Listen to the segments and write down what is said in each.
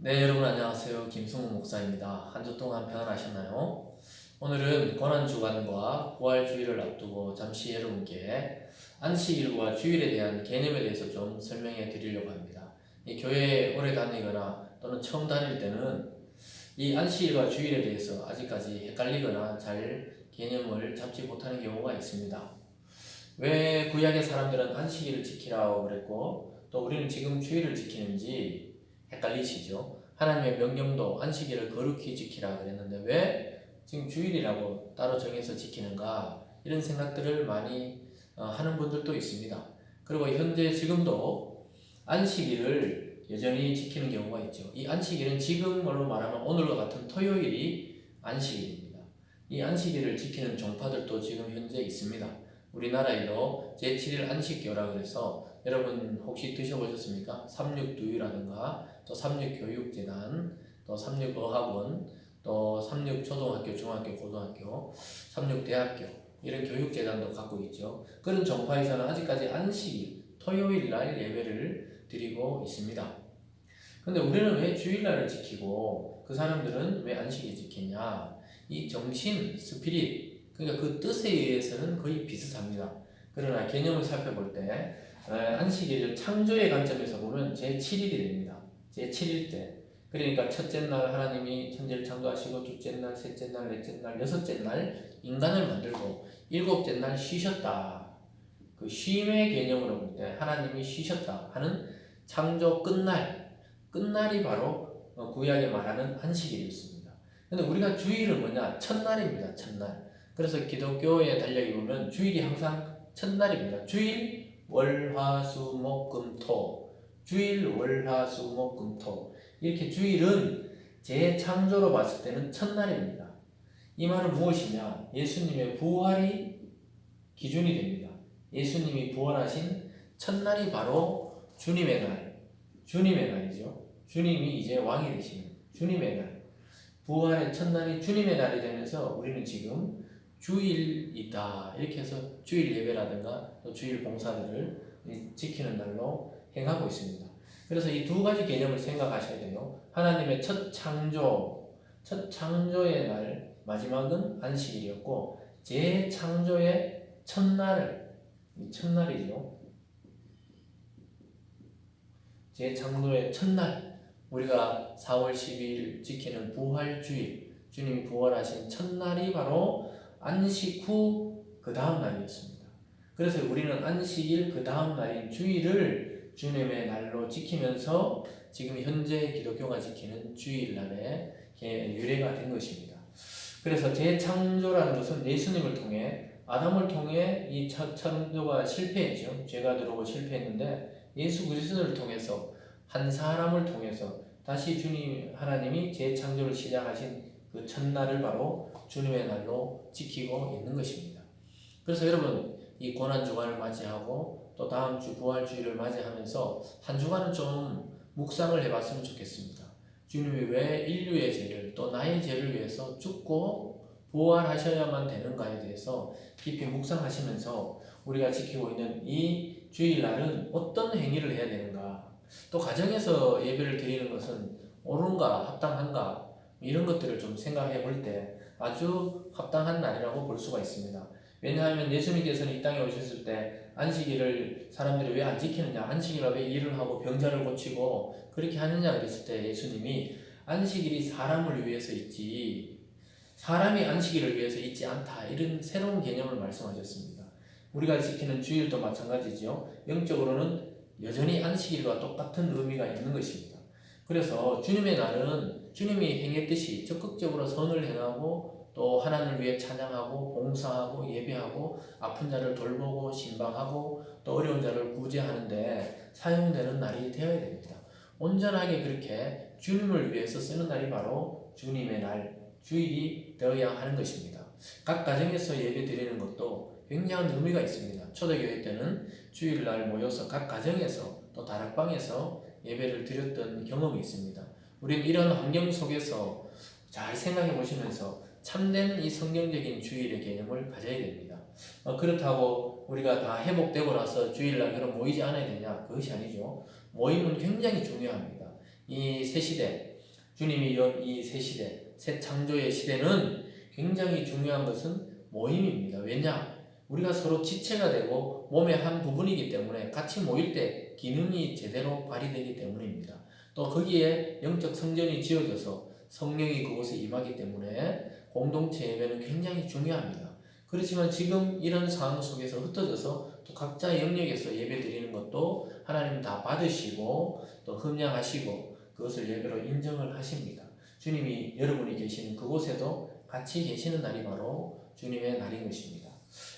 네, 여러분 안녕하세요. 김승우 목사입니다. 한 주 동안 평안하셨나요? 오늘은 고난주간과 부활주일을 앞두고 잠시 여러분께 안식일과 주일에 대한 개념에 대해서 좀 설명해 드리려고 합니다. 이 교회에 오래 다니거나 또는 처음 다닐 때는 이 안식일과 주일에 대해서 아직까지 헷갈리거나 잘 개념을 잡지 못하는 경우가 있습니다. 왜 구약의 사람들은 안식일을 지키라고 그랬고 또 우리는 지금 주일을 지키는지 헷갈리시죠? 하나님의 명령도 안식일을 거룩히 지키라 그랬는데 왜 지금 주일이라고 따로 정해서 지키는가? 이런 생각들을 많이 하는 분들도 있습니다. 그리고 현재 지금도 안식일을 여전히 지키는 경우가 있죠. 이 안식일은 지금으로 말하면 오늘과 같은 토요일이 안식일입니다. 이 안식일을 지키는 종파들도 지금 현재 있습니다. 우리나라에도 제7일 안식교라 그래서 여러분 혹시 드셔보셨습니까? 삼육두유라든가 또 삼육교육재단, 또 삼육어학원, 또 삼육초등학교, 중학교, 고등학교, 삼육대학교 이런 교육재단도 갖고 있죠. 그런 정파에서는 아직까지 안식일, 토요일날 예배를 드리고 있습니다. 근데 우리는 왜 주일날을 지키고 그 사람들은 왜 안식일 지키냐? 이 정신, 스피릿, 그러니까 그 뜻에 의해서는 거의 비슷합니다. 그러나 개념을 살펴볼 때 안식일을 창조의 관점에서 보면 제7일이 됩니다. 제7일 때. 그러니까 첫째 날 하나님이 천지를 창조하시고 둘째 날, 셋째 날, 넷째 날, 여섯째 날 인간을 만들고 일곱째 날 쉬셨다. 그 쉼의 개념으로 볼 때 하나님이 쉬셨다 하는 창조 끝날이 바로 구약에 말하는 안식일이었습니다. 근데 우리가 주일은 뭐냐? 첫날입니다. 첫날. 그래서 기독교의 달력에 보면 주일이 항상 첫날입니다. 주일, 월, 화, 수, 목, 금, 토. 주일, 월, 화, 수, 목, 금, 토. 이렇게 주일은 재창조로 봤을 때는 첫날입니다. 이 말은 무엇이냐? 예수님의 부활이 기준이 됩니다. 예수님이 부활하신 첫날이 바로 주님의 날이죠. 주님이 이제 왕이 되시는 주님의 날. 부활의 첫날이 주님의 날이 되면서 우리는 지금 주일이다. 이렇게 해서 주일 예배라든가 또 주일 봉사들을 지키는 날로 행하고 있습니다. 그래서 이 두 가지 개념을 생각하셔야 돼요. 하나님의 첫 창조의 날, 마지막은 안식일이었고, 재창조의 첫날이죠. 재창조의 첫날, 우리가 4월 12일 지키는 부활주일, 주님이 부활하신 첫날이 바로 안식 후 그 다음 날이었습니다. 그래서 우리는 안식일 그 다음 날인 주일을 주님의 날로 지키면서 지금 현재 기독교가 지키는 주일날에 유래가 된 것입니다. 그래서 재창조라는 것은 예수님을 통해 아담을 통해 이 창조가 실패했죠. 죄가 들어오고 실패했는데 예수 그리스도를 통해서 한 사람을 통해서 다시 주님 하나님이 재창조를 시작하신 그 첫날을 바로 주님의 날로 지키고 있는 것입니다. 그래서 여러분 이 고난주간을 맞이하고 또 다음 주 부활주일을 맞이하면서 한 주간은 좀 묵상을 해봤으면 좋겠습니다. 주님이 왜 인류의 죄를 또 나의 죄를 위해서 죽고 부활하셔야만 되는가에 대해서 깊이 묵상하시면서 우리가 지키고 있는 이 주일날은 어떤 행위를 해야 되는가, 또 가정에서 예배를 드리는 것은 옳은가 합당한가 이런 것들을 좀 생각해 볼 때 아주 합당한 날이라고 볼 수가 있습니다. 왜냐하면 예수님께서는 이 땅에 오셨을 때 안식일을 사람들이 왜 안 지키느냐, 안식일에 왜 일을 하고 병자를 고치고 그렇게 하느냐 그랬을 때 예수님이 안식일이 사람을 위해서 있지 사람이 안식일을 위해서 있지 않다, 이런 새로운 개념을 말씀하셨습니다. 우리가 지키는 주일도 마찬가지죠. 영적으로는 여전히 안식일과 똑같은 의미가 있는 것입니다. 그래서 주님의 날은 주님이 행했듯이 적극적으로 선을 행하고 또 하나님을 위해 찬양하고 봉사하고 예배하고 아픈 자를 돌보고 신방하고 또 어려운 자를 구제하는데 사용되는 날이 되어야 됩니다. 온전하게 그렇게 주님을 위해서 쓰는 날이 바로 주님의 날, 주일이 되어야 하는 것입니다. 각 가정에서 예배 드리는 것도 굉장한 의미가 있습니다. 초대교회 때는 주일날 모여서 각 가정에서 또 다락방에서 예배를 드렸던 경험이 있습니다. 우리는 이런 환경 속에서 잘 생각해 보시면서 참된 이 성경적인 주일의 개념을 가져야 됩니다. 그렇다고 우리가 다 회복되고 나서 주일날 그럼 모이지 않아야 되냐? 그것이 아니죠. 모임은 굉장히 중요합니다. 이 새시대 주님이 연 이 새 시대, 새 창조의 시대는 굉장히 중요한 것은 모임입니다. 왜냐? 우리가 서로 지체가 되고 몸의 한 부분이기 때문에 같이 모일 때 기능이 제대로 발휘되기 때문입니다. 또 거기에 영적 성전이 지어져서 성령이 그곳에 임하기 때문에 공동체 예배는 굉장히 중요합니다. 그렇지만 지금 이런 상황 속에서 흩어져서 또 각자의 영역에서 예배 드리는 것도 하나님 다 받으시고 또 흠양하시고 그것을 예배로 인정을 하십니다. 주님이 여러분이 계시는 그곳에도 같이 계시는 날이 바로 주님의 날인 것입니다.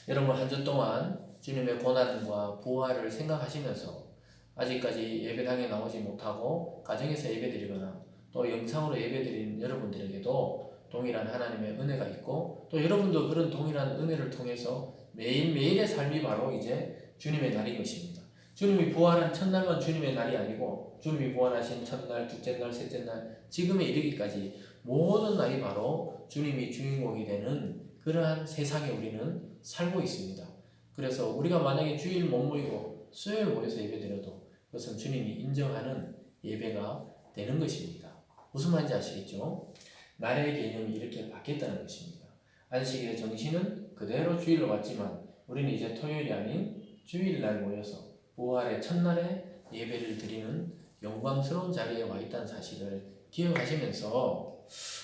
여러분 한 주 동안 주님의 고난과 부활을 생각하시면서 아직까지 예배당에 나오지 못하고 가정에서 예배드리거나 또 영상으로 예배드리는 여러분들에게도 동일한 하나님의 은혜가 있고 또 여러분도 그런 동일한 은혜를 통해서 매일매일의 삶이 바로 이제 주님의 날인 것입니다. 주님이 부활한 첫날만 주님의 날이 아니고 주님이 부활하신 첫날, 둘째 날, 셋째 날 지금에 이르기까지 모든 날이 바로 주님이 주인공이 되는 그러한 세상에 우리는 살고 있습니다. 그래서 우리가 만약에 주일 못 모이고 수요일 모여서 예배드려도 그것은 주님이 인정하는 예배가 되는 것입니다. 무슨 말인지 아시겠죠? 날의 개념이 이렇게 바뀌었다는 것입니다. 안식일의 정신은 그대로 주일로 왔지만 우리는 이제 토요일이 아닌 주일날 모여서 부활의 첫날에 예배를 드리는 영광스러운 자리에 와 있다는 사실을 기억하시면서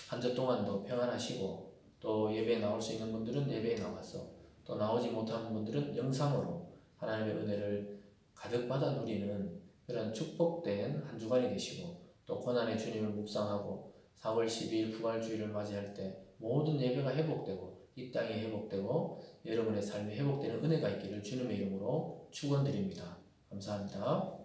한 주 동안도 평안하시고 또 예배에 나올 수 있는 분들은 예배에 나와서 또 나오지 못하는 분들은 영상으로 하나님의 은혜를 가득 받아 누리는 그런 축복된 한 주간이 되시고 또 고난의 주님을 묵상하고 4월 12일 부활주의를 맞이할 때 모든 예배가 회복되고 이 땅이 회복되고 여러분의 삶이 회복되는 은혜가 있기를 주님의 이름으로 축원드립니다. 감사합니다.